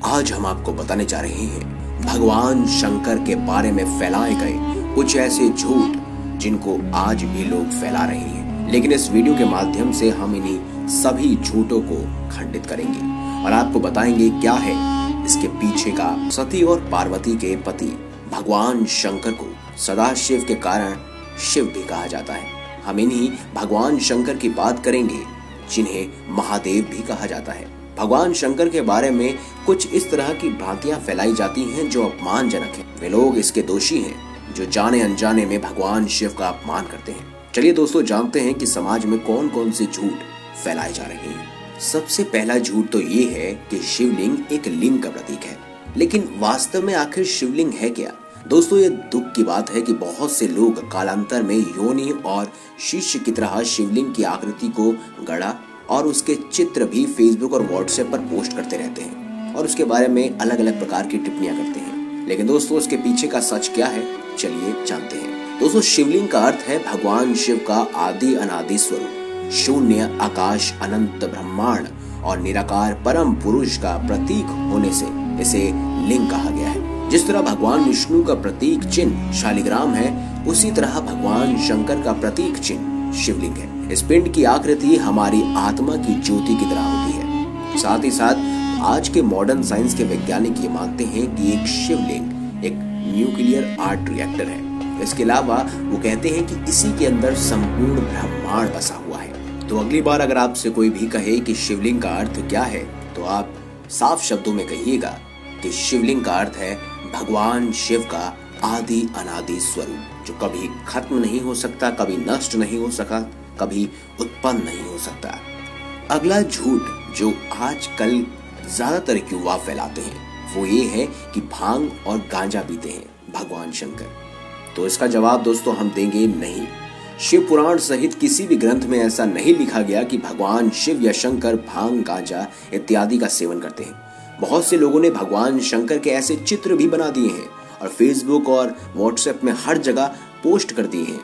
आज हम आपको बताने जा रहे हैं भगवान शंकर के बारे में फैलाए गए कुछ ऐसे झूठ जिनको आज भी लोग फैला रहे हैं। लेकिन इस वीडियो के माध्यम से हम इन्हीं सभी झूठों को खंडित करेंगे और आपको बताएंगे क्या है इसके पीछे का। सती और पार्वती के पति भगवान शंकर को सदाशिव के कारण शिव भी कहा जाता है। हम इन्हीं भगवान शंकर की बात करेंगे जिन्हें महादेव भी कहा जाता है। भगवान शंकर के बारे में कुछ इस तरह की भ्रांतियां फैलाई जाती हैं जो अपमानजनक है। वे लोग इसके दोषी हैं जो जाने अनजाने में भगवान शिव का अपमान करते हैं। चलिए दोस्तों, जानते हैं कि समाज में कौन कौन से झूठ फैलाए जा रहे हैं। सबसे पहला झूठ तो ये है कि शिवलिंग एक लिंग का प्रतीक है, लेकिन वास्तव में आखिर शिवलिंग है क्या? दोस्तों, ये दुख की बात है कि बहुत से लोग कालांतर में योनि और शिष्य की तरह शिवलिंग की आकृति को गढ़ा और उसके चित्र भी फेसबुक और व्हाट्सएप पर पोस्ट करते रहते हैं और उसके बारे में अलग अलग प्रकार की टिप्पणियां करते हैं। लेकिन दोस्तों, उसके पीछे का सच क्या है, चलिए जानते हैं। दोस्तों, शिवलिंग का अर्थ है भगवान शिव का आदि अनादि स्वरूप, शून्य आकाश अनंत ब्रह्मांड और निराकार परम पुरुष का प्रतीक होने से इसे लिंग कहा गया है। जिस तरह भगवान विष्णु का प्रतीक चिन्ह शालिग्राम है, उसी तरह भगवान शंकर का प्रतीक चिन्ह शिवलिंग है। इस पिंड की आकृति हमारी आत्मा की ज्योति की तरह होती है। साथ ही साथ आज के मॉडर्न साइंस के वैज्ञानिक ये मानते हैं कि एक शिवलिंग एक न्यूक्लियर आर्ट रिएक्टर है। इसके अलावा वो कहते हैं कि इसी के अंदर संपूर्ण ब्रह्मांड बसा हुआ है। तो अगली बार अगर आपसे कोई भी कहे कि शिवलिंग का अर्थ क्या है, तो आप साफ शब्दों में कहिएगा कि शिवलिंग का अर्थ है भगवान शिव का आदि अनादि स्वरूप, जो कभी खत्म नहीं हो सकता, कभी नष्ट नहीं हो सका, कभी उत्पन्न नहीं हो सकता। अगला झूठ जो आजकल ज्यादातर युवा फैलाते हैं वो ये है कि भांग और गांजा पीते हैं भगवान शंकर। तो इसका जवाब दोस्तों हम देंगे नहीं। शिव पुराण सहित किसी भी ग्रंथ में ऐसा नहीं लिखा गया कि भगवान शिव या शंकर भांग गांजा इत्यादि का सेवन करते हैं। बहुत से लोगों ने भगवान शंकर के ऐसे चित्र भी बना दिए हैं और फेसबुक और व्हाट्सएप में हर जगह पोस्ट कर दिए हैं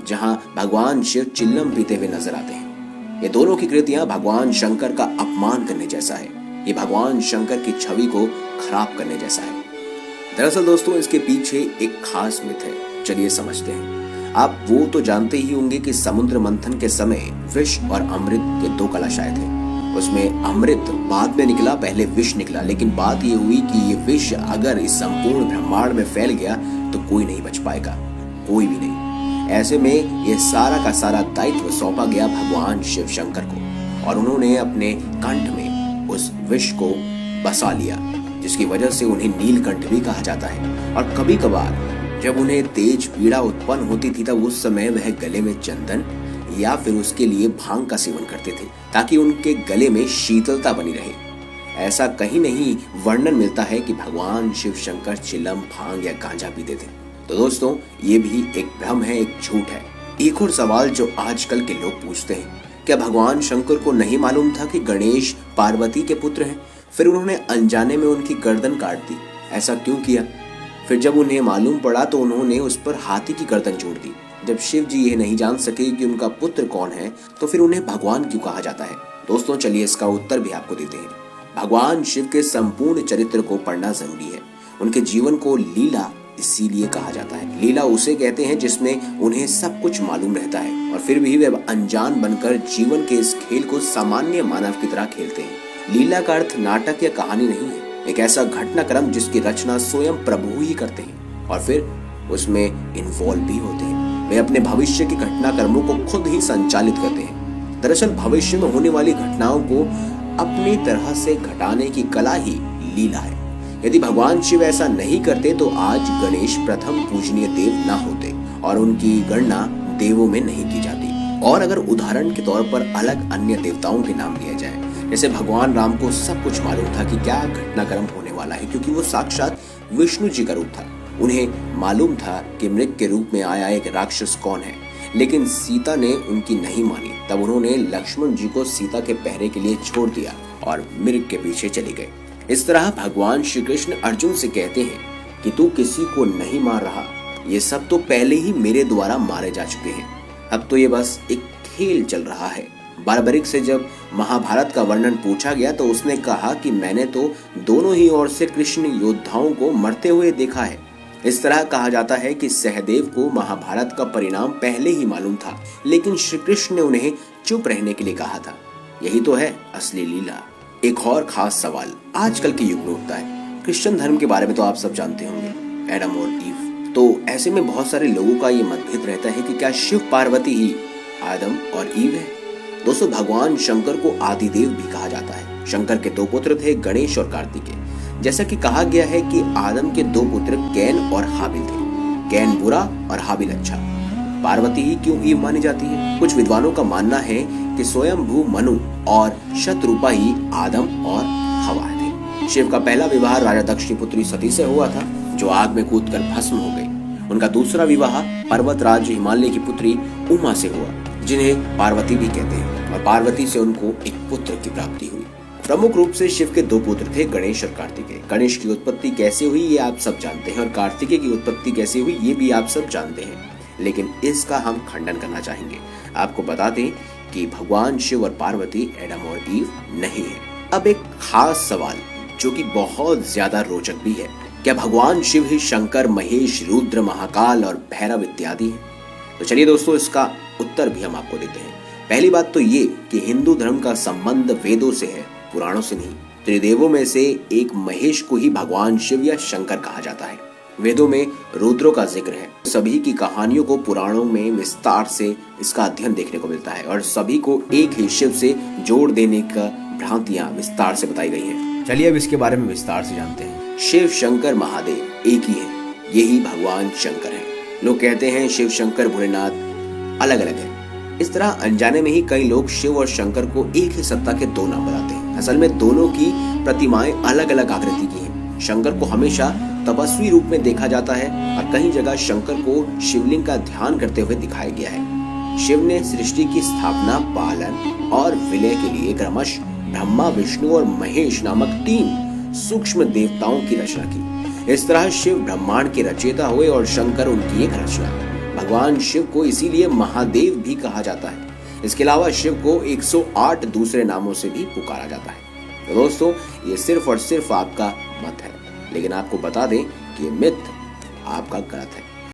जहां भगवान शिव चिल्लम पीते हुए नजर आते हैं। ये दोनों की कृतियां भगवान शंकर का अपमान करने जैसा है। ये भगवान शंकर की छवि को खराब करने जैसा है। दरअसल दोस्तों, इसके पीछे एक खास मिथ है। चलिए समझते हैं। आप वो तो जानते ही होंगे कि समुद्र मंथन के समय विष और अमृत के दो कलशाएं थे। उसमें अमृत बाद में निकला, पहले विष निकला। लेकिन बात ये हुई कि ये विष अगर इस संपूर्ण ब्रह्मांड में फैल गया तो कोई नहीं बच पाएगा, कोई भी नहीं। ऐसे में ये सारा का सारा दायित्व सौंपा गया भगवान शिव शंकर को और उन्होंने अपने कंठ में उस विष को बसा लिया, जिसकी वजह से उन्हें नीलकंठ भी कहा जाता है। और कभी कभार जब उन्हें तेज पीड़ा उत्पन्न होती थी तब उस समय वह गले में चंदन या फिर उसके लिए भांग का सेवन करते थे ताकि उनके गले में शीतलता बनी रहे। ऐसा कहीं नहीं वर्णन मिलता है कि भगवान शिव शंकर चिलम, भांग या गांजा पीते थे। तो दोस्तों, ये भी एक भ्रम है, एक झूठ है। एक और सवाल जो आजकल के लोग पूछते हैं, क्या भगवान शंकर को नहीं मालूम था कि गणेश पार्वती के पुत्र हैं? फिर उन्होंने अनजाने में उनकी गर्दन काट दी। ऐसा क्यों किया? फिर जब उन्हें मालूम पड़ा तो उन्होंने उस पर हाथी की गर्दन जोड़ दी। जब शिव जी ये नहीं जान सके कि उनका पुत्र कौन है तो फिर उन्हें भगवान क्यों कहा जाता है? दोस्तों, चलिए इसका उत्तर भी आपको देते हैं। भगवान शिव के संपूर्ण चरित्र को पढ़ना जरूरी है। उनके जीवन को लीला इसीलिए कहा जाता है। लीला उसे कहते हैं जिसमें उन्हें सब कुछ मालूम रहता है और फिर भी वे अनजान बनकर जीवन के इस खेल को सामान्य मानव की तरह खेलते हैं। लीला का अर्थ नाटक या कहानी नहीं है, एक ऐसा घटनाक्रम जिसकी रचना स्वयं प्रभु ही करते हैं और फिर उसमें इन्वॉल्व भी होते हैं। वे अपने भविष्य के घटनाक्रमों को खुद ही संचालित करते हैं। दरअसल भविष्य में होने वाली घटनाओं को अपनी तरह से घटाने की कला ही लीला है। यदि भगवान शिव ऐसा नहीं करते तो आज गणेश प्रथम पूजनीय देव न होते और उनकी गणना देवों में नहीं की जाती। और अगर उदाहरण के तौर पर अलग अन्य देवताओं के नाम लिया जाए, जैसे भगवान राम को सब कुछ मालूम था कि क्या घटनाक्रम होने वाला है, क्योंकि वो साक्षात विष्णु जी का रूप था। उन्हें मालूम था कि मृग के रूप में आया एक राक्षस कौन है, लेकिन सीता ने उनकी नहीं मानी। तब उन्होंने लक्ष्मण जी को सीता के पहरे के लिए छोड़ दिया और मृग के पीछे चले गए। इस तरह भगवान श्री कृष्ण अर्जुन से कहते हैं कि तू किसी को नहीं मार रहा, ये सब तो पहले ही मेरे द्वारा मारे जा चुके हैं। अब तो ये बस एक खेल चल रहा है, बारबरिक से जब महाभारत का वर्णन पूछा गया तो उसने कहा कि मैंने तो दोनों ही ओर से कृष्ण योद्धाओं को मरते हुए देखा है। इस तरह कहा जाता है कि सहदेव को महाभारत का परिणाम पहले ही मालूम था, लेकिन श्री कृष्ण ने उन्हें चुप रहने के लिए कहा था। यही तो है असली लीला। एक और खास सवाल आजकल के युग में उठता है। क्रिश्चियन धर्म के बारे में तो आप सब जानते होंगे, एडम और ईव। तो ऐसे में बहुत सारे लोगों का ये मतभेद रहता है कि क्या शिव पार्वती ही आदम और ईव है। दोस्तों, भगवान शंकर को आदिदेव भी कहा जाता है। शंकर के दो पुत्र थे, गणेश और कार्तिकेय। जैसा कि कहा गया है कि आदम के दो पुत्र कैन और हाबिल थे। कैन बुरा और हाबिल अच्छा। पार्वती ही क्यों ईव मानी जाती है? कुछ विद्वानों का मानना है कि स्वयंभू मनु और शतरूपा ही आदम और हवा थे। शिव का पहला विवाह राजा दक्ष की पुत्री सती से हुआ था, जो आग में कूदकर भस्म हो गई। उनका दूसरा विवाह पर्वत राज्य हिमालय की पुत्री उमा से हुआ, जिन्हें पार्वती भी कहते हैं, और पार्वती से उनको एक पुत्र की प्राप्ति हुई। प्रमुख रूप से शिव के दो पुत्र थे, गणेश और कार्तिकेय। गणेश की उत्पत्ति कैसे हुई ये आप सब जानते हैं, और कार्तिकेय की उत्पत्ति कैसे हुई ये भी आप सब जानते हैं, लेकिन इसका हम खंडन करना चाहेंगे। आपको बता दें कि भगवान शिव और पार्वती एडम और ईव नहीं है। अब एक खास सवाल जो कि बहुत ज्यादा रोचक भी है, क्या भगवान शिव ही शंकर, महेश, रुद्र, महाकाल और भैरव इत्यादि हैं? तो चलिए दोस्तों, इसका उत्तर भी हम आपको देते हैं। पहली बात तो ये कि हिंदू धर्म का संबंध वेदों से है, पुराणों से नहीं। त्रिदेवों में से एक महेश को ही भगवान शिव या शंकर कहा जाता है। वेदों में रुद्रों का जिक्र है। सभी की कहानियों को पुराणों में विस्तार से इसका अध्ययन देखने को मिलता है, और सभी को एक ही शिव से जोड़ देने का भ्रांतियां विस्तार से बताई गई हैं। चलिए अब इसके बारे में विस्तार से जानते हैं। शिव, शंकर, महादेव एक ही है, यही भगवान शंकर है। लोग कहते हैं शिव, शंकर, भोलेनाथ अलग अलग है। इस तरह अनजाने में ही कई लोग शिव और शंकर को एक ही सत्ता के दो नाम बताते हैं। असल में दोनों की प्रतिमाएं अलग अलग आकृति की हैं। शंकर को हमेशा तपस्वी रूप में देखा जाता है, और कई जगह शंकर को शिवलिंग का ध्यान करते हुए दिखाया गया है। शिव ने सृष्टि की स्थापना, पालन और विलय के लिए क्रमश ब्रह्मा, विष्णु और महेश नामक 3 सूक्ष्म देवताओं की रचना की। इस तरह शिव ब्रह्मांड के रचयिता हुए और शंकर उनकी एक रचना। भगवान शिव को इसीलिए महादेव भी कहा जाता है। इसके अलावा शिव को 108 दूसरे नामों से भी पुकारा जाता है। तो दोस्तों, ये सिर्फ और सिर्फ आपका मत है, लेकिन आपको बता दें कि मिथ आपका गलत है।